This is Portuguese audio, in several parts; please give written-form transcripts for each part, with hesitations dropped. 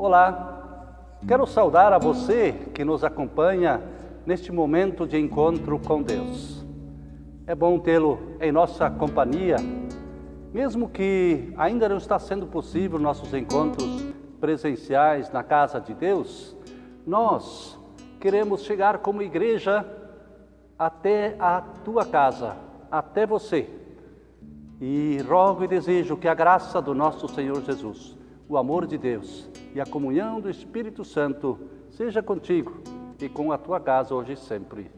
Olá, quero saudar a você que nos acompanha neste momento de encontro com Deus. É bom tê-lo em nossa companhia, mesmo que ainda não está sendo possível nossos encontros presenciais na casa de Deus. Nós queremos chegar como igreja até a tua casa, até você. E rogo e desejo que a graça do nosso Senhor Jesus, o amor de Deus e a comunhão do Espírito Santo seja contigo e com a tua casa hoje e sempre.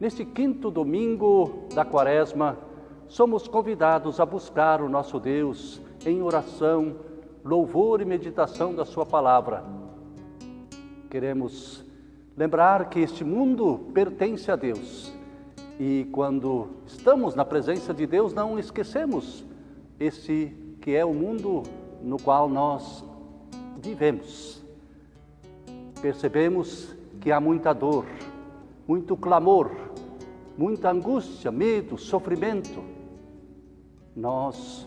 Neste quinto domingo da Quaresma, somos convidados a buscar o nosso Deus em oração, louvor e meditação da sua palavra. Queremos lembrar que este mundo pertence a Deus e quando estamos na presença de Deus não esquecemos esse que é o mundo no qual nós vivemos. Percebemos que há muita dor, muito clamor, muita angústia, medo, sofrimento. Nós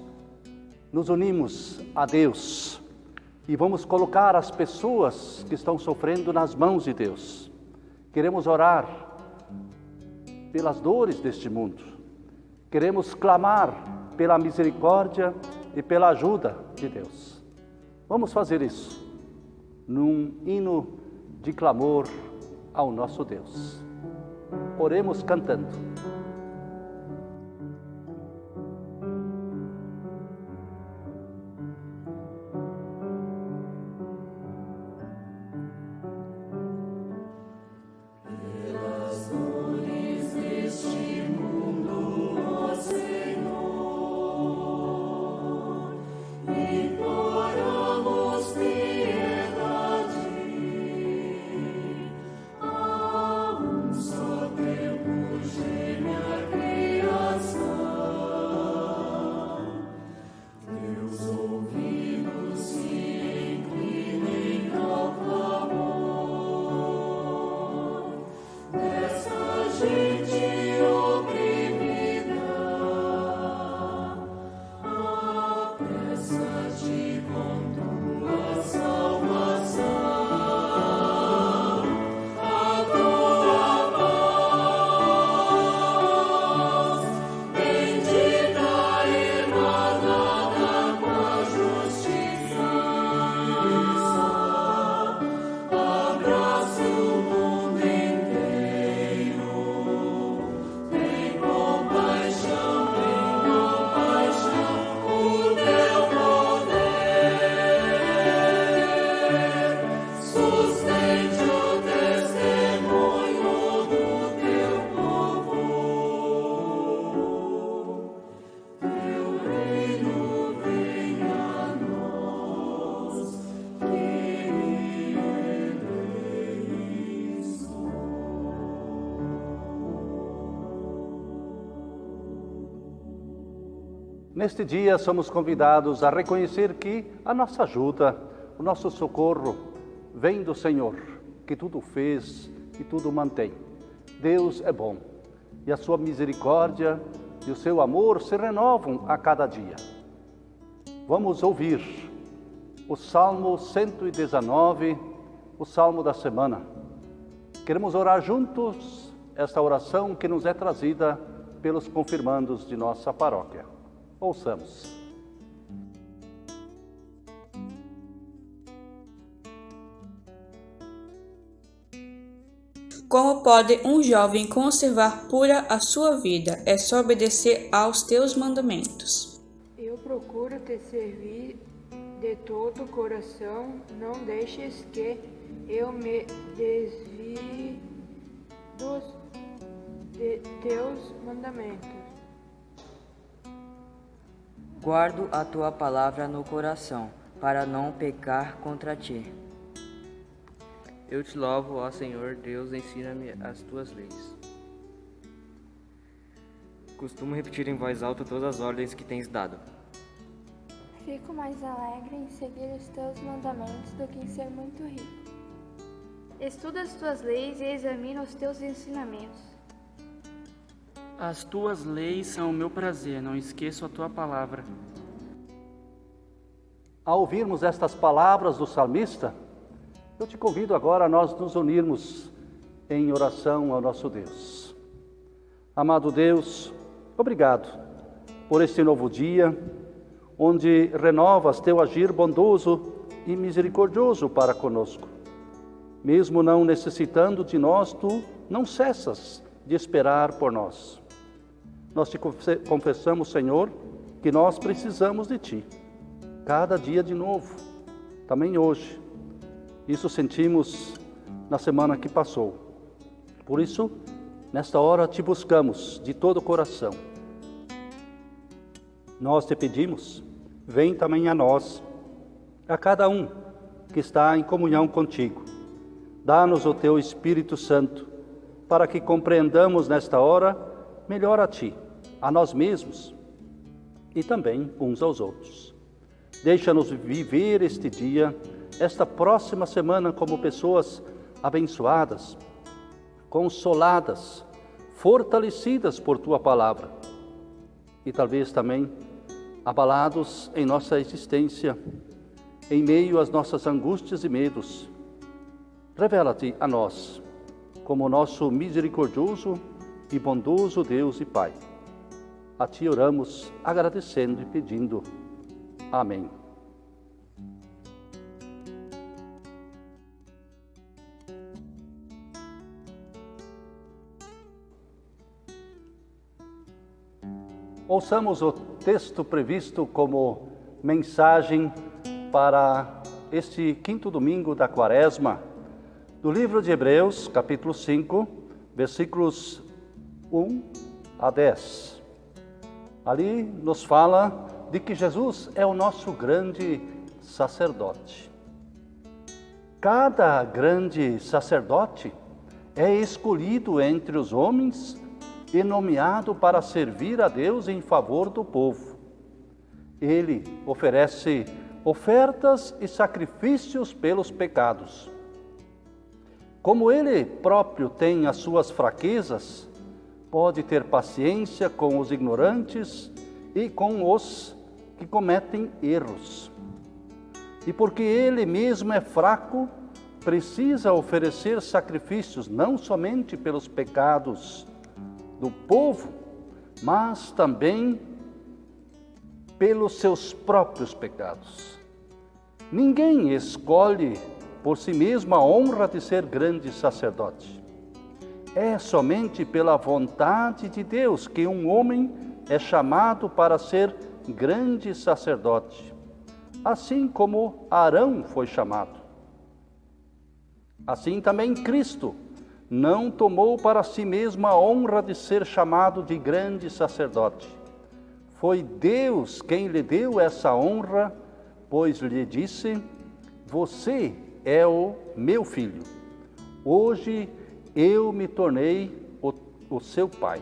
nos unimos a Deus e vamos colocar as pessoas que estão sofrendo nas mãos de Deus. Queremos orar pelas dores deste mundo. Queremos clamar pela misericórdia e pela ajuda de Deus. Vamos fazer isso num hino de clamor ao nosso Deus. Oremos cantando. Neste dia somos convidados a reconhecer que a nossa ajuda, o nosso socorro vem do Senhor, que tudo fez e tudo mantém. Deus é bom e a sua misericórdia e o seu amor se renovam a cada dia. Vamos ouvir o Salmo 119, o Salmo da semana. Queremos orar juntos esta oração que nos é trazida pelos confirmandos de nossa paróquia. Ouçamos. Como pode um jovem conservar pura a sua vida? É só obedecer aos teus mandamentos. Eu procuro te servir de todo o coração, não deixes que eu me desvie de teus mandamentos. Guardo a tua palavra no coração, para não pecar contra ti. Eu te louvo, ó Senhor Deus, ensina-me as tuas leis. Costumo repetir em voz alta todas as ordens que tens dado. Fico mais alegre em seguir os teus mandamentos do que em ser muito rico. Estudo as tuas leis e examino os teus ensinamentos. As tuas leis são o meu prazer, não esqueço a tua palavra. Ao ouvirmos estas palavras do salmista, eu te convido agora a nós nos unirmos em oração ao nosso Deus. Amado Deus, obrigado por este novo dia, onde renovas teu agir bondoso e misericordioso para conosco. Mesmo não necessitando de nós, tu não cessas de esperar por nós. Nós te confessamos, Senhor, que nós precisamos de ti, cada dia de novo, também hoje. Isso sentimos na semana que passou. Por isso, nesta hora te buscamos de todo o coração. Nós te pedimos, vem também a nós, a cada um que está em comunhão contigo. Dá-nos o teu Espírito Santo, para que compreendamos nesta hora melhor a ti, a nós mesmos e também uns aos outros. Deixa-nos viver este dia, esta próxima semana como pessoas abençoadas, consoladas, fortalecidas por tua palavra e talvez também abalados em nossa existência, em meio às nossas angústias e medos. Revela-te a nós como nosso misericordioso e bondoso Deus e Pai. A ti oramos agradecendo e pedindo. Amém. Ouçamos o texto previsto como mensagem para este quinto domingo da Quaresma, do livro de Hebreus, capítulo 5, versículos 1 a 10. Ali nos fala de que Jesus é o nosso grande sacerdote. Cada grande sacerdote é escolhido entre os homens e nomeado para servir a Deus em favor do povo. Ele oferece ofertas e sacrifícios pelos pecados. Como ele próprio tem as suas fraquezas, pode ter paciência com os ignorantes e com os que cometem erros. E porque ele mesmo é fraco, precisa oferecer sacrifícios não somente pelos pecados do povo, mas também pelos seus próprios pecados. Ninguém escolhe por si mesmo a honra de ser grande sacerdote. É somente pela vontade de Deus que um homem é chamado para ser grande sacerdote, assim como Arão foi chamado. Assim também Cristo não tomou para si mesmo a honra de ser chamado de grande sacerdote. Foi Deus quem lhe deu essa honra, pois lhe disse: você é o meu filho. Hoje eu me tornei o seu pai.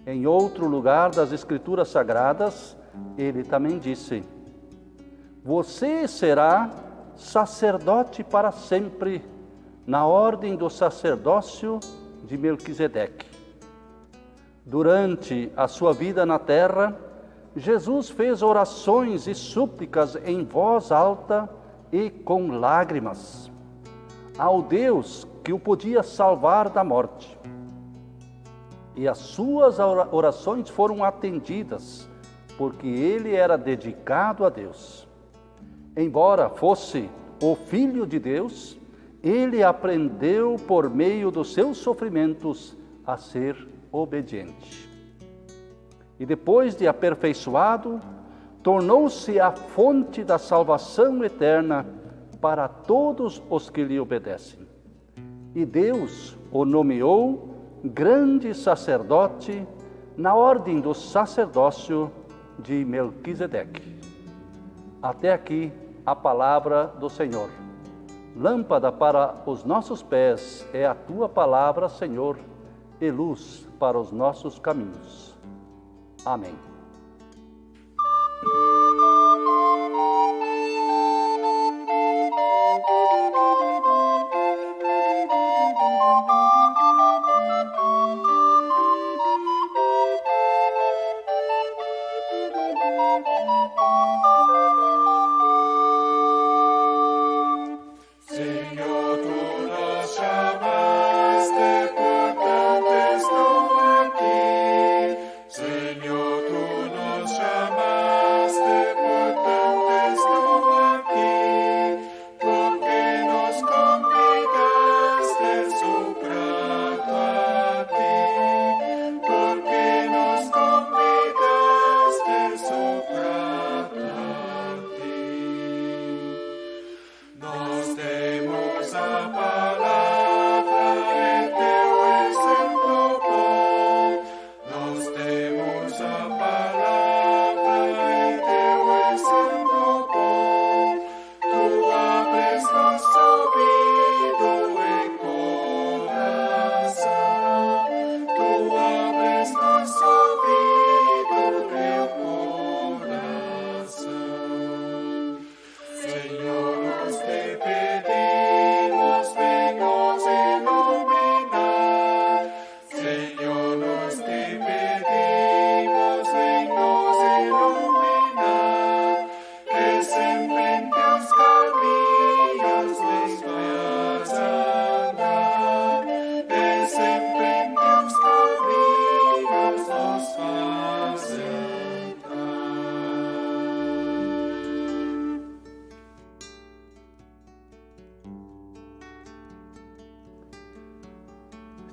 Em outro lugar das Escrituras Sagradas, ele também disse: você será sacerdote para sempre, na ordem do sacerdócio de Melquisedeque. Durante a sua vida na terra, Jesus fez orações e súplicas em voz alta e com lágrimas ao Deus que o podia salvar da morte. E as suas orações foram atendidas, porque ele era dedicado a Deus. Embora fosse o Filho de Deus, ele aprendeu por meio dos seus sofrimentos a ser obediente. E depois de aperfeiçoado, tornou-se a fonte da salvação eterna para todos os que lhe obedecem. E Deus o nomeou grande sacerdote na ordem do sacerdócio de Melquisedeque. Até aqui a palavra do Senhor. Lâmpada para os nossos pés é a tua palavra, Senhor, e luz para os nossos caminhos. Amém.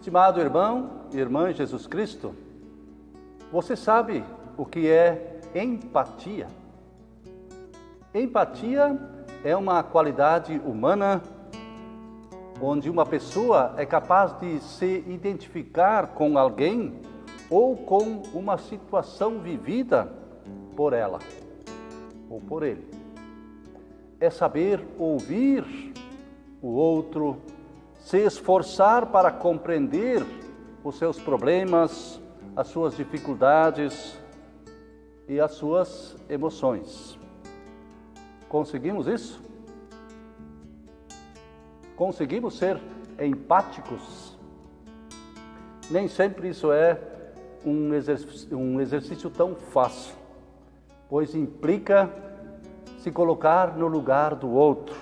Estimado irmão e irmã em Jesus Cristo, você sabe o que é empatia? Empatia é uma qualidade humana onde uma pessoa é capaz de se identificar com alguém ou com uma situação vivida por ela ou por ele. É saber ouvir o outro, se esforçar para compreender os seus problemas, as suas dificuldades e as suas emoções. Conseguimos isso? Conseguimos ser empáticos? Nem sempre isso é um exercício tão fácil, pois implica se colocar no lugar do outro,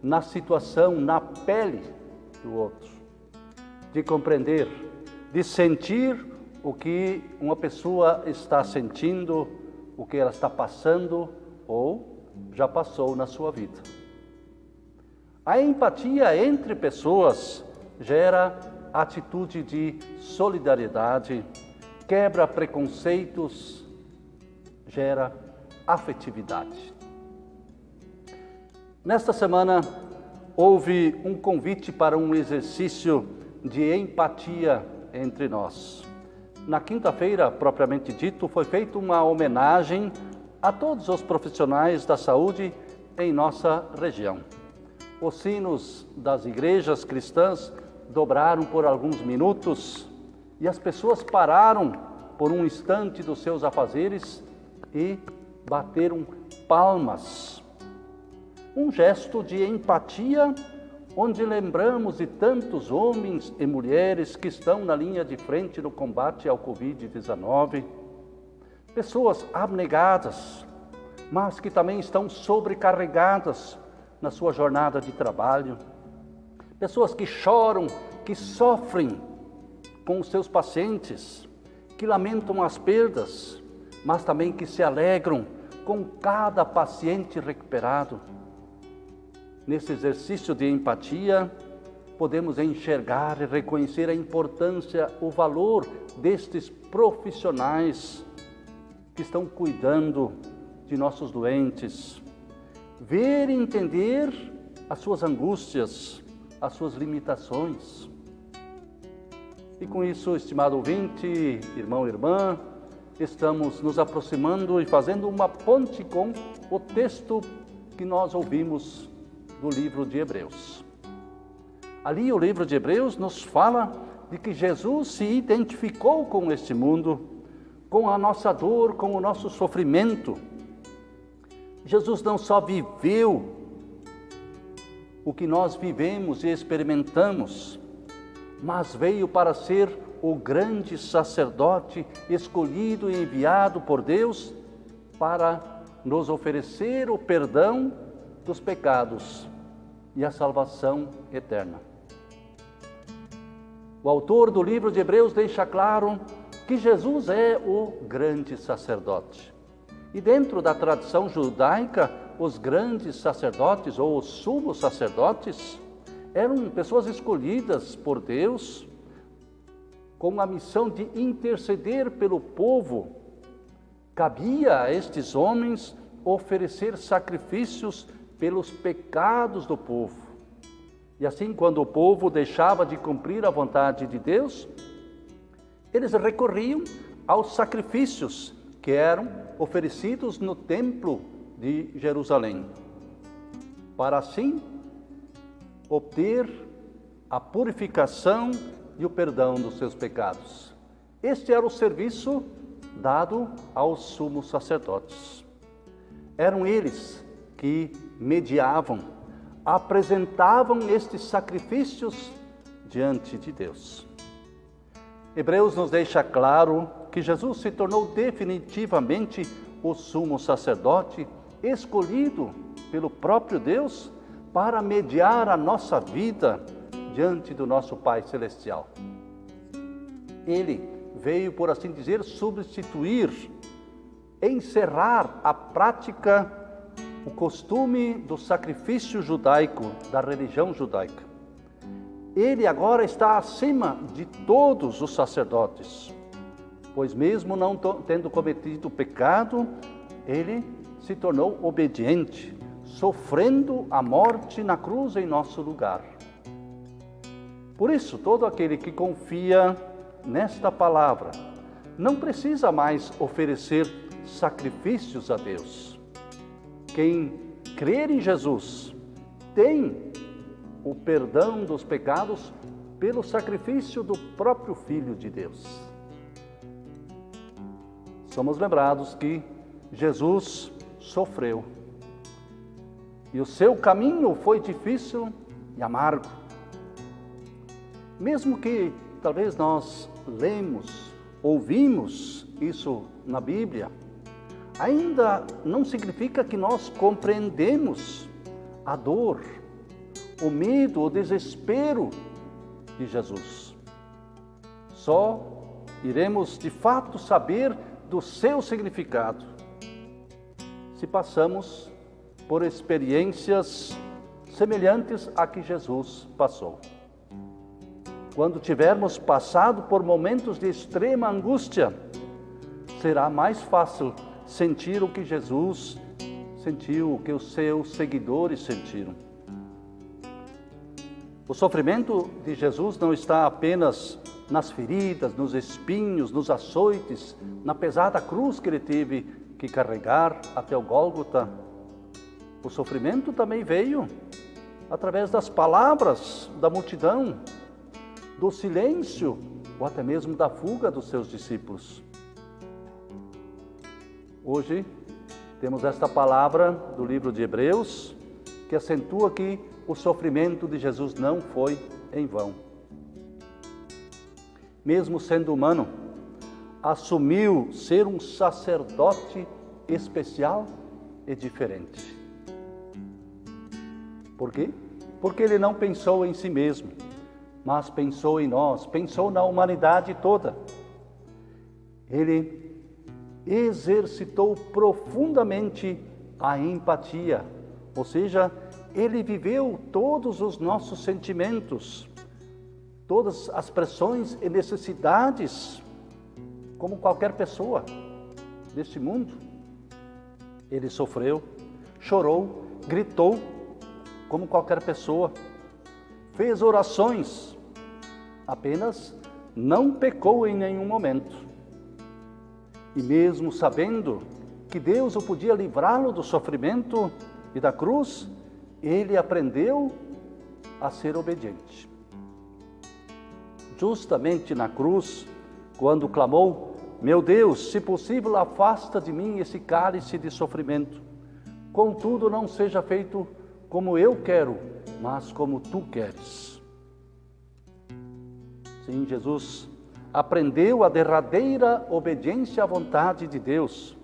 na situação, na pele do outro, de compreender, de sentir o que uma pessoa está sentindo, o que ela está passando ou já passou na sua vida. A empatia entre pessoas gera atitude de solidariedade, quebra preconceitos, gera afetividade. Nesta semana, houve um convite para um exercício de empatia entre nós. Na quinta-feira, propriamente dito, foi feita uma homenagem a todos os profissionais da saúde em nossa região. Os sinos das igrejas cristãs dobraram por alguns minutos e as pessoas pararam por um instante dos seus afazeres e bateram palmas. Um gesto de empatia, onde lembramos de tantos homens e mulheres que estão na linha de frente no combate ao Covid-19, pessoas abnegadas, mas que também estão sobrecarregadas na sua jornada de trabalho, pessoas que choram, que sofrem com os seus pacientes, que lamentam as perdas, mas também que se alegram com cada paciente recuperado. Nesse exercício de empatia, podemos enxergar e reconhecer a importância, o valor destes profissionais que estão cuidando de nossos doentes, ver e entender as suas angústias, as suas limitações. E com isso, estimado ouvinte, irmão e irmã, estamos nos aproximando e fazendo uma ponte com o texto que nós ouvimos do livro de Hebreus. Ali o livro de Hebreus nos fala de que Jesus se identificou com este mundo, com a nossa dor, com o nosso sofrimento. Jesus não só viveu o que nós vivemos e experimentamos, mas veio para ser o grande sacerdote escolhido e enviado por Deus para nos oferecer o perdão dos pecados e a salvação eterna. O autor do livro de Hebreus deixa claro que Jesus é o grande sacerdote. E dentro da tradição judaica, os grandes sacerdotes ou os sumos sacerdotes eram pessoas escolhidas por Deus com a missão de interceder pelo povo. Cabia a estes homens oferecer sacrifícios pelos pecados do povo. E assim, quando o povo deixava de cumprir a vontade de Deus, eles recorriam aos sacrifícios que eram oferecidos no templo de Jerusalém, para assim obter a purificação e o perdão dos seus pecados. Este era o serviço dado aos sumos sacerdotes. Eram eles que mediavam, apresentavam estes sacrifícios diante de Deus. Hebreus nos deixa claro que Jesus se tornou definitivamente o sumo sacerdote escolhido pelo próprio Deus para mediar a nossa vida diante do nosso Pai Celestial. Ele veio, por assim dizer, substituir, encerrar a prática, o costume do sacrifício judaico, da religião judaica. Ele agora está acima de todos os sacerdotes, pois mesmo não tendo cometido pecado, ele se tornou obediente, sofrendo a morte na cruz em nosso lugar. Por isso, todo aquele que confia nesta palavra não precisa mais oferecer sacrifícios a Deus. Quem crer em Jesus tem o perdão dos pecados pelo sacrifício do próprio Filho de Deus. Somos lembrados que Jesus sofreu e o seu caminho foi difícil e amargo. Mesmo que talvez nós lemos, ouvimos isso na Bíblia, ainda não significa que nós compreendemos a dor, o medo, o desespero de Jesus. Só iremos de fato saber do seu significado se passamos por experiências semelhantes a que Jesus passou. Quando tivermos passado por momentos de extrema angústia, será mais fácil sentir o que Jesus sentiu, o que os seus seguidores sentiram. O sofrimento de Jesus não está apenas nas feridas, nos espinhos, nos açoites, na pesada cruz que ele teve que carregar até o Gólgota. O sofrimento também veio através das palavras da multidão, do silêncio ou até mesmo da fuga dos seus discípulos. Hoje temos esta palavra do livro de Hebreus que acentua que o sofrimento de Jesus não foi em vão. Mesmo sendo humano, assumiu ser um sacerdote especial e diferente. Por quê? Porque ele não pensou em si mesmo, mas pensou em nós, pensou na humanidade toda. Ele exercitou profundamente a empatia, ou seja, ele viveu todos os nossos sentimentos, todas as pressões e necessidades, como qualquer pessoa deste mundo. Ele sofreu, chorou, gritou, como qualquer pessoa, fez orações, apenas não pecou em nenhum momento. E mesmo sabendo que Deus o podia livrá-lo do sofrimento e da cruz, ele aprendeu a ser obediente. Justamente na cruz, quando clamou: meu Deus, se possível, afasta de mim esse cálice de sofrimento. Contudo, não seja feito como eu quero, mas como tu queres. Sim, Jesus aprendeu a derradeira obediência à vontade de Deus,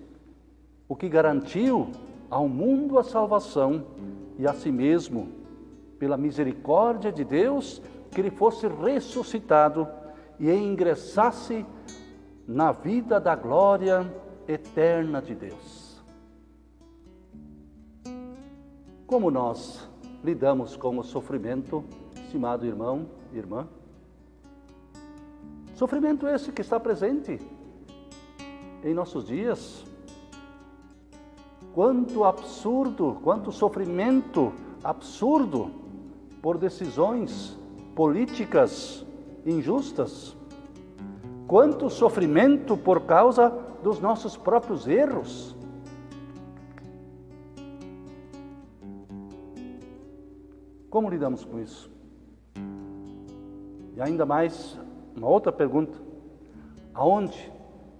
o que garantiu ao mundo a salvação e a si mesmo, pela misericórdia de Deus, que ele fosse ressuscitado e ingressasse na vida da glória eterna de Deus. Como nós lidamos com o sofrimento, estimado irmão e irmã? Sofrimento esse que está presente em nossos dias. Quanto absurdo, quanto sofrimento absurdo por decisões políticas injustas. Quanto sofrimento por causa dos nossos próprios erros. Como lidamos com isso? E ainda mais, uma outra pergunta: aonde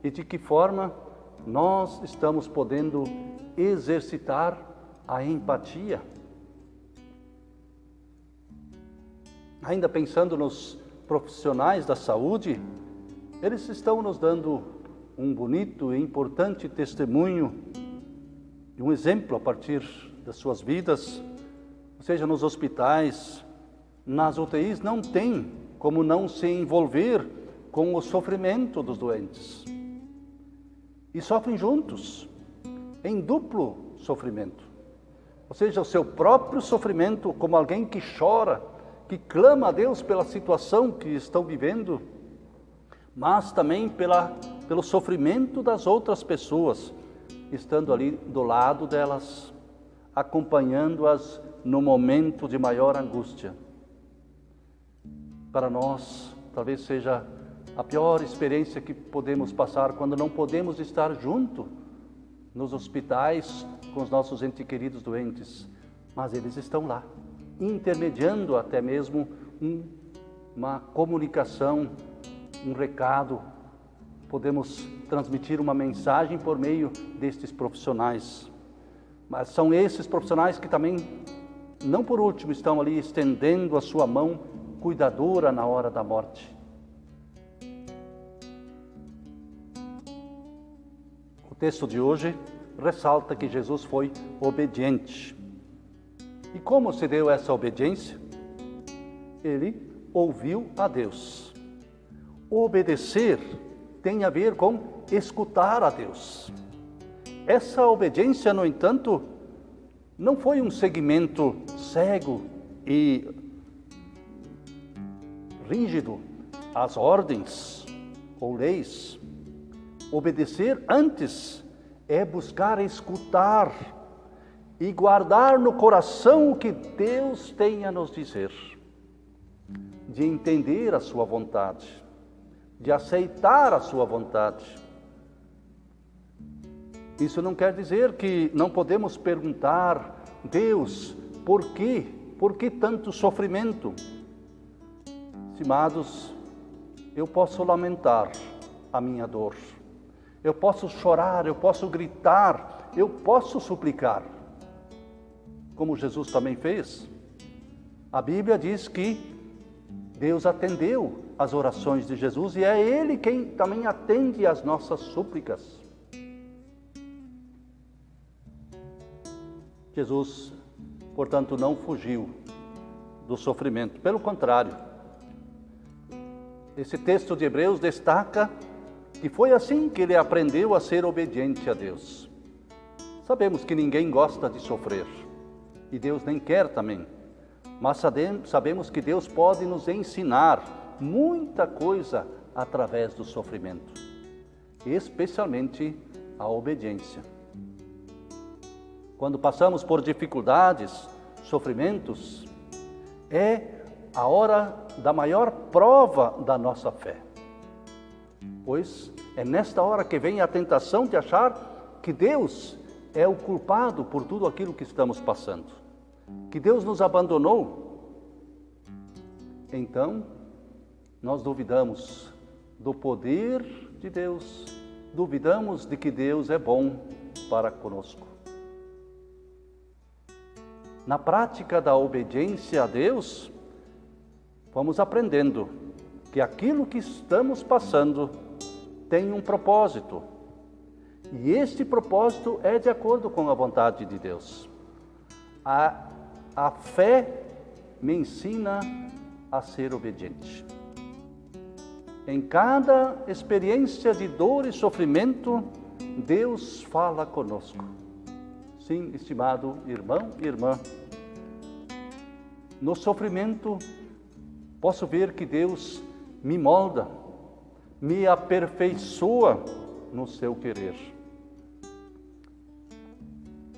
e de que forma nós estamos podendo exercitar a empatia? Ainda pensando nos profissionais da saúde, eles estão nos dando um bonito e importante testemunho, um exemplo a partir das suas vidas, ou seja, nos hospitais, nas UTIs, não tem como não se envolver com o sofrimento dos doentes. E sofrem juntos, em duplo sofrimento. Ou seja, o seu próprio sofrimento, como alguém que chora, que clama a Deus pela situação que estão vivendo, mas também pelo sofrimento das outras pessoas, estando ali do lado delas, acompanhando-as no momento de maior angústia. Para nós, talvez seja a pior experiência que podemos passar quando não podemos estar junto nos hospitais com os nossos entes queridos doentes, mas eles estão lá, intermediando até mesmo uma comunicação, um recado. Podemos transmitir uma mensagem por meio destes profissionais. Mas são esses profissionais que também, não por último, estão ali estendendo a sua mão cuidadora na hora da morte. O texto de hoje ressalta que Jesus foi obediente. E como se deu essa obediência? Ele ouviu a Deus. Obedecer tem a ver com escutar a Deus. Essa obediência, no entanto, não foi um seguimento cego e rígido às ordens ou leis. Obedecer antes é buscar escutar e guardar no coração o que Deus tem a nos dizer, de entender a sua vontade, de aceitar a sua vontade. Isso não quer dizer que não podemos perguntar: Deus, por quê? Por que tanto sofrimento? Estimados, eu posso lamentar a minha dor, eu posso chorar, eu posso gritar, eu posso suplicar, como Jesus também fez. A Bíblia diz que Deus atendeu as orações de Jesus e é Ele quem também atende às nossas súplicas. Jesus, portanto, não fugiu do sofrimento. Pelo contrário, esse texto de Hebreus destaca que foi assim que ele aprendeu a ser obediente a Deus. Sabemos que ninguém gosta de sofrer e Deus nem quer também, mas sabemos que Deus pode nos ensinar muita coisa através do sofrimento, especialmente a obediência. Quando passamos por dificuldades, sofrimentos, é a hora da maior prova da nossa fé. Pois é nesta hora que vem a tentação de achar que Deus é o culpado por tudo aquilo que estamos passando, que Deus nos abandonou. Então, nós duvidamos do poder de Deus, duvidamos de que Deus é bom para conosco. Na prática da obediência a Deus, vamos aprendendo que aquilo que estamos passando tem um propósito. E este propósito é de acordo com a vontade de Deus. A fé me ensina a ser obediente. Em cada experiência de dor e sofrimento, Deus fala conosco. Sim, estimado irmão e irmã, no sofrimento posso ver que Deus me molda, me aperfeiçoa no seu querer.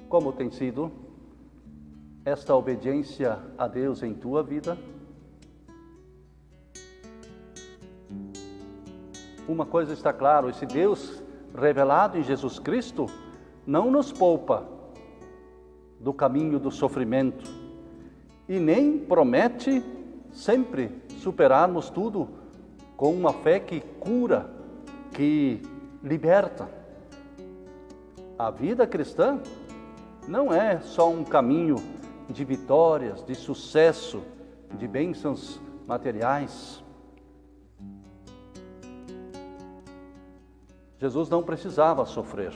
Como tem sido esta obediência a Deus em tua vida? Uma coisa está clara, esse Deus revelado em Jesus Cristo não nos poupa do caminho do sofrimento e nem promete sempre superarmos tudo com uma fé que cura, que liberta. A vida cristã não é só um caminho de vitórias, de sucesso, de bênçãos materiais. Jesus não precisava sofrer,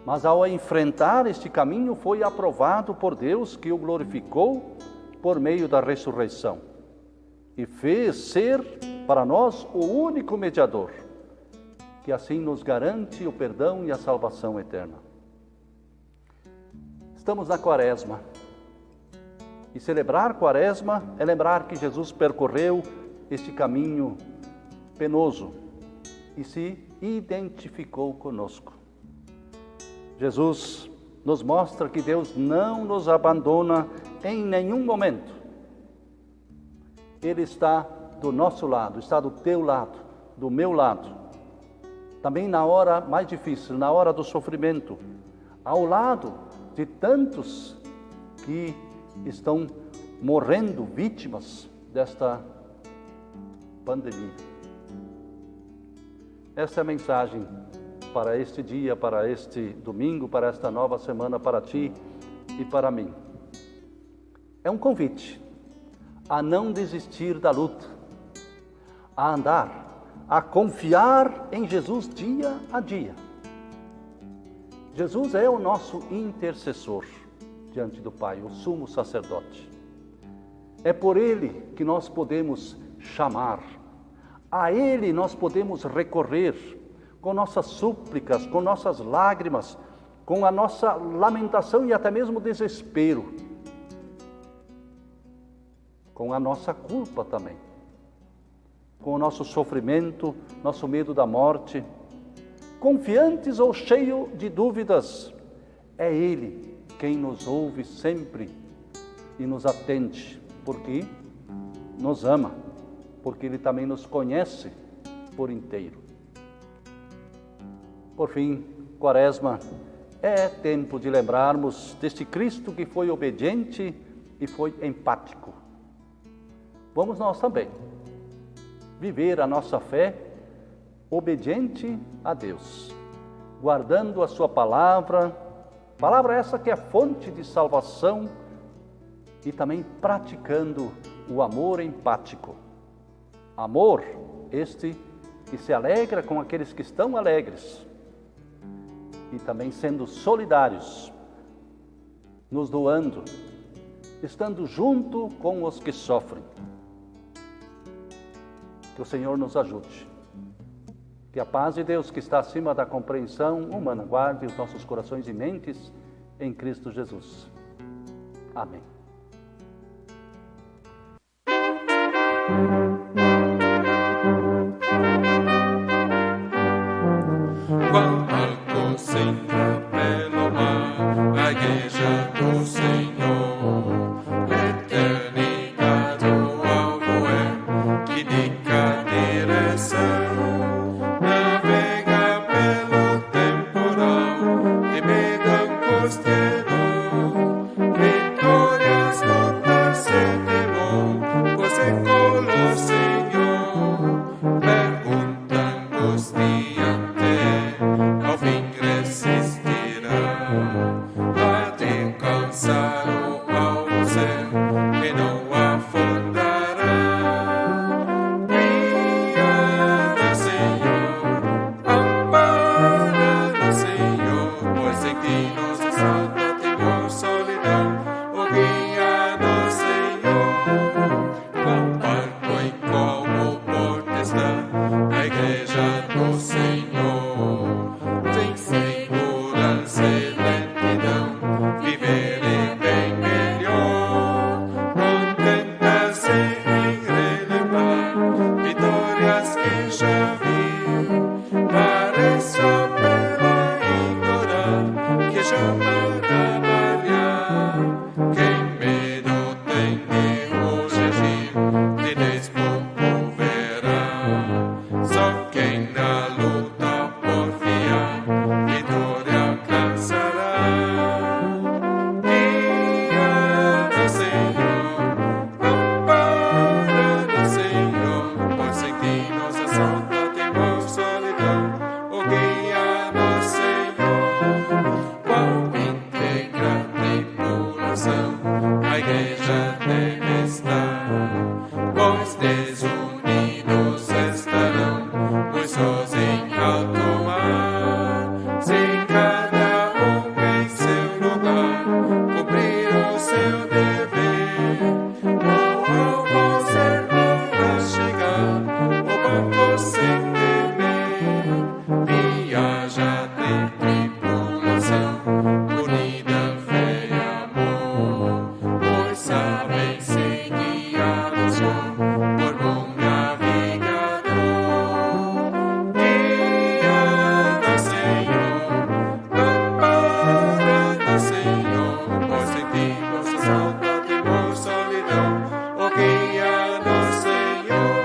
mas ao enfrentar este caminho foi aprovado por Deus, que o glorificou por meio da ressurreição e fez ser para nós o único mediador, que assim nos garante o perdão e a salvação eterna. Estamos na Quaresma, e celebrar Quaresma é lembrar que Jesus percorreu este caminho penoso e se identificou conosco. Jesus nos mostra que Deus não nos abandona em nenhum momento. Ele está do nosso lado, está do teu lado, do meu lado. Também na hora mais difícil, na hora do sofrimento, ao lado de tantos que estão morrendo vítimas desta pandemia. Esta é a mensagem para este dia, para este domingo, para esta nova semana, para ti e para mim. É um convite a não desistir da luta, a andar, a confiar em Jesus dia a dia. Jesus é o nosso intercessor diante do Pai, o sumo sacerdote. É por Ele que nós podemos chamar, a Ele nós podemos recorrer com nossas súplicas, com nossas lágrimas, com a nossa lamentação e até mesmo desespero, com a nossa culpa também, com o nosso sofrimento, nosso medo da morte. Confiantes ou cheio de dúvidas, é Ele quem nos ouve sempre e nos atende, porque nos ama, porque Ele também nos conhece por inteiro. Por fim, Quaresma é tempo de lembrarmos deste Cristo que foi obediente e foi empático. Vamos nós também viver a nossa fé obediente a Deus, guardando a sua palavra essa que é fonte de salvação, e também praticando o amor empático, Amor, este que se alegra com aqueles que estão alegres e também sendo solidários, nos doando, estando junto com os que sofrem. Que o Senhor nos ajude. Que a paz de Deus, que está acima da compreensão humana, guarde os nossos corações e mentes em Cristo Jesus. Amém. Quão alto se entra pelo mar a igreja do Senhor, eternidade o alvo é, que indica a direção, navega pelo temporal, de medo angustiado, vitórias no terceiro temor, você colo Senhor, pergunta angustiante, ao fim resistirá, há de alcançar o alvo céu, que não afundará. Guia-nos, Senhor, ampara-nos, Senhor, pois em ti nos assalta temor, solidão. Oh, guia-nos, Senhor, qual barco e como porto está a igreja do Senhor. Sem segurança e lentidão, viver é bem melhor. Contenta-se em relembrar vitórias que já vi. Parece só pela ignorar que jamais trabalhar. Quem medo tem de hoje agir, de despouco verá. Só quem na luta porfiar, vitória alcançará. Guia-nos, Senhor, ampara-nos, Senhor, pois em ti nos assalta temor, solidão. Oh, guia-nos, Senhor, qual íntegra tripulação a igreja deve estar, pois desunidos estarão, pois sós em alto mar. Se cada um em seu lugar cumprir o seu dever, o alvo será chegar, o barco sem temer. Viaja de tripulação, unida fé e amor, pois sabem se guiados por bom navegador. Guia-nos, Senhor, ampara-nos, Senhor, pois em ti nos assalta temor, solidão. Oh, guia-nos, Senhor,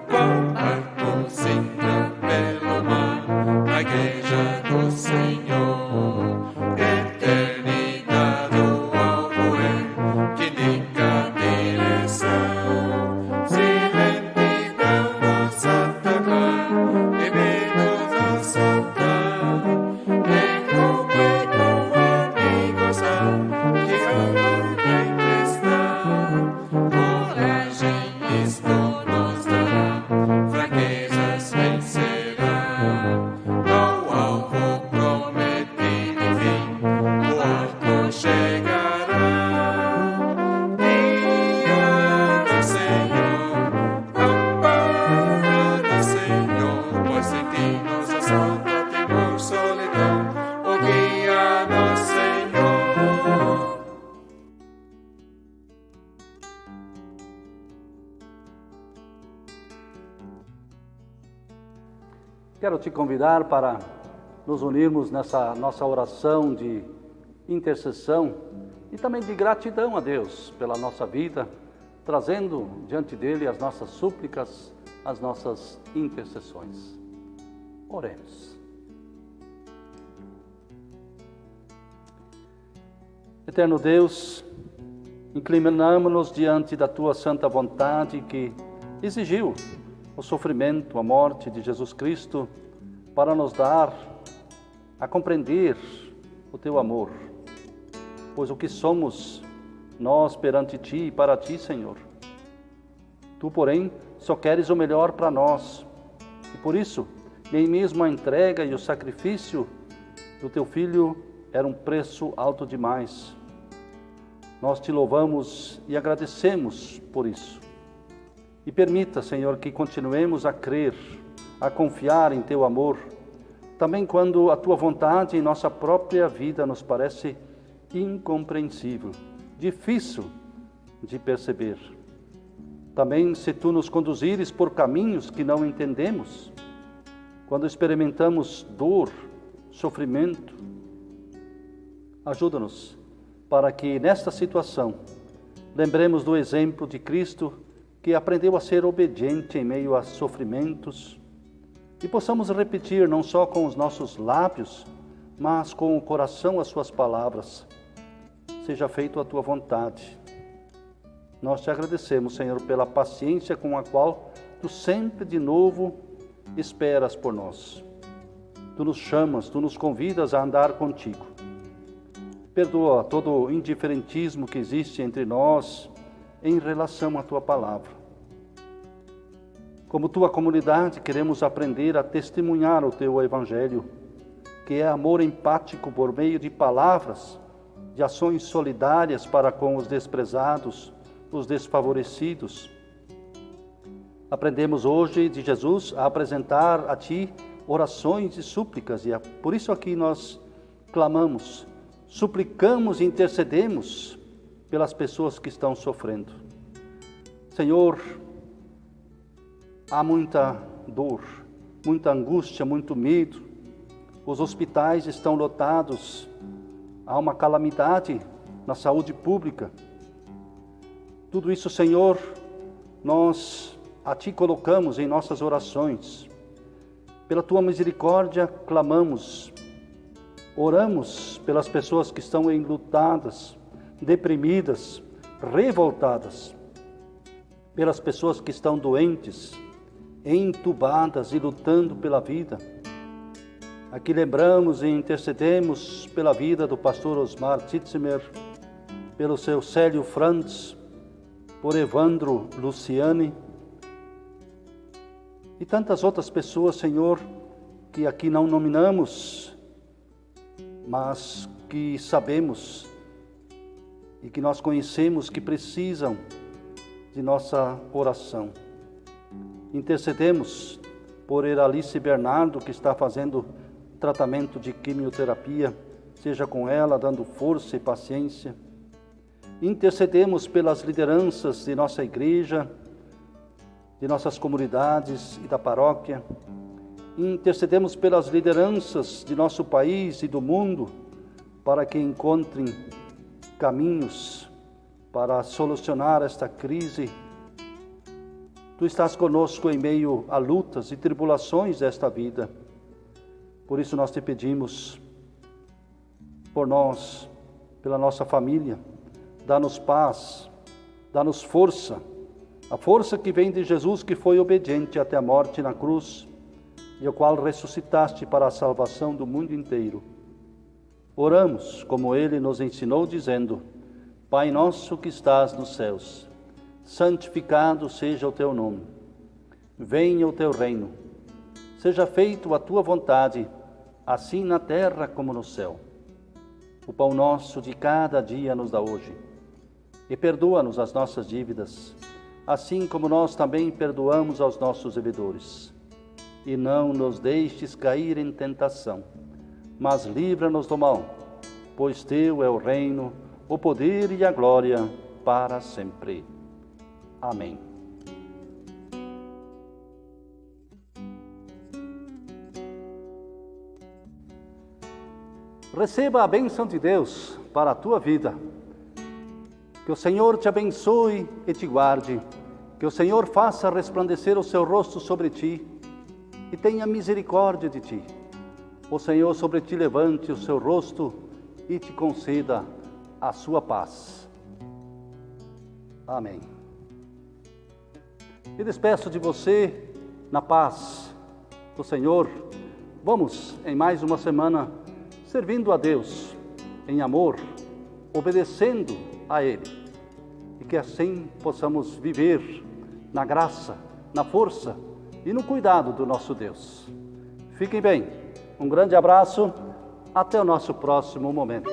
qual barco se entra pelo mar a igreja do Senhor. Eternidade o alvo é, que indica a direção. Se lentidão nos atacar, e medo nos soltar, em rumo e com amigos que amor tem estar. Coragem isto nos dará, fraquezas vencerá. Ao alvo prometido, enfim, o alto chegará. Guia-nos, Senhor, ampara-nos, Senhor, pois em ti nos assalta temor, solidão. Oh, guia-nos, Senhor. Quero te convidar para nos unirmos nessa nossa oração de intercessão e também de gratidão a Deus pela nossa vida, trazendo diante dele as nossas súplicas, as nossas intercessões. Oremos. Eterno Deus, inclinamos-nos diante da Tua santa vontade que exigiu o sofrimento, a morte de Jesus Cristo para nos dar a compreender o Teu amor. Pois o que somos nós perante Ti e para Ti, Senhor? Tu, porém, só queres o melhor para nós. E por isso, nem mesmo a entrega e o sacrifício do teu Filho era um preço alto demais. Nós te louvamos e agradecemos por isso. E permita, Senhor, que continuemos a crer, a confiar em teu amor, também quando a tua vontade em nossa própria vida nos parece incompreensível, difícil de perceber. Também se tu nos conduzires por caminhos que não entendemos, quando experimentamos dor, sofrimento, ajuda-nos para que nesta situação lembremos do exemplo de Cristo, que aprendeu a ser obediente em meio a sofrimentos, e possamos repetir não só com os nossos lábios, mas com o coração as suas palavras. Seja feita a tua vontade. Nós te agradecemos, Senhor, pela paciência com a qual tu sempre de novo esperas por nós. Tu nos chamas, tu nos convidas a andar contigo. Perdoa todo o indiferentismo que existe entre nós em relação à tua palavra. Como tua comunidade, queremos aprender a testemunhar o teu evangelho, que é amor empático por meio de palavras, de ações solidárias para com os desprezados, os desfavorecidos. Aprendemos hoje de Jesus a apresentar a ti orações e súplicas, e por isso aqui nós clamamos, suplicamos e intercedemos pelas pessoas que estão sofrendo. Senhor, há muita dor, muita angústia, muito medo. Os hospitais estão lotados. Há uma calamidade na saúde pública. Tudo isso, Senhor, nós a Ti colocamos em nossas orações. Pela Tua misericórdia, clamamos. Oramos pelas pessoas que estão enlutadas, deprimidas, revoltadas. Pelas pessoas que estão doentes, entubadas e lutando pela vida. Aqui lembramos e intercedemos pela vida do pastor Osmar Titzimer, pelo seu Célio Franz, por Evandro Luciane e tantas outras pessoas, Senhor, que aqui não nominamos, mas que sabemos e que nós conhecemos que precisam de nossa oração. Intercedemos por Eralice Bernardo, que está fazendo tratamento de quimioterapia, seja com ela dando força e paciência. Intercedemos pelas lideranças de nossa igreja, de nossas comunidades e da paróquia. Intercedemos pelas lideranças de nosso país e do mundo, para que encontrem caminhos para solucionar esta crise. Tu estás conosco em meio a lutas e tribulações desta vida. Por isso nós te pedimos, por nós, pela nossa família, dá-nos paz, dá-nos força, a força que vem de Jesus, que foi obediente até a morte na cruz, e o qual ressuscitaste para a salvação do mundo inteiro. Oramos, como Ele nos ensinou, dizendo: Pai nosso que estás nos céus, santificado seja o teu nome. Venha o teu reino. Seja feita a tua vontade, assim na terra como no céu. O pão nosso de cada dia nos dá hoje. E perdoa-nos as nossas dívidas, assim como nós também perdoamos aos nossos devedores. E não nos deixes cair em tentação, mas livra-nos do mal, pois teu é o reino, o poder e a glória para sempre. Amém. Receba a bênção de Deus para a tua vida. Que o Senhor te abençoe e te guarde. Que o Senhor faça resplandecer o seu rosto sobre ti e tenha misericórdia de ti. O Senhor sobre ti levante o seu rosto e te conceda a sua paz. Amém. E despeço de você na paz do Senhor. Vamos em mais uma semana servindo a Deus em amor, obedecendo a Ele. E que assim possamos viver na graça na força e no cuidado do nosso Deus. Fiquem bem, um grande abraço, até o nosso próximo momento.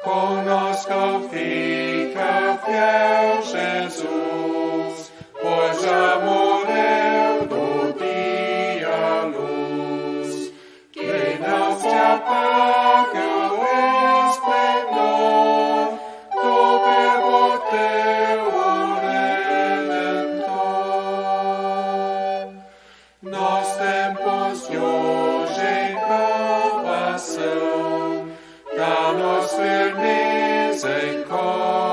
Conosco fica fiel Jesus, pois já morreu do dia a luz, que não se apaga o esplendor do Verbo teu, o Redentor. Nos tempos de hoje em provação, dá-nos firmeza e coragem.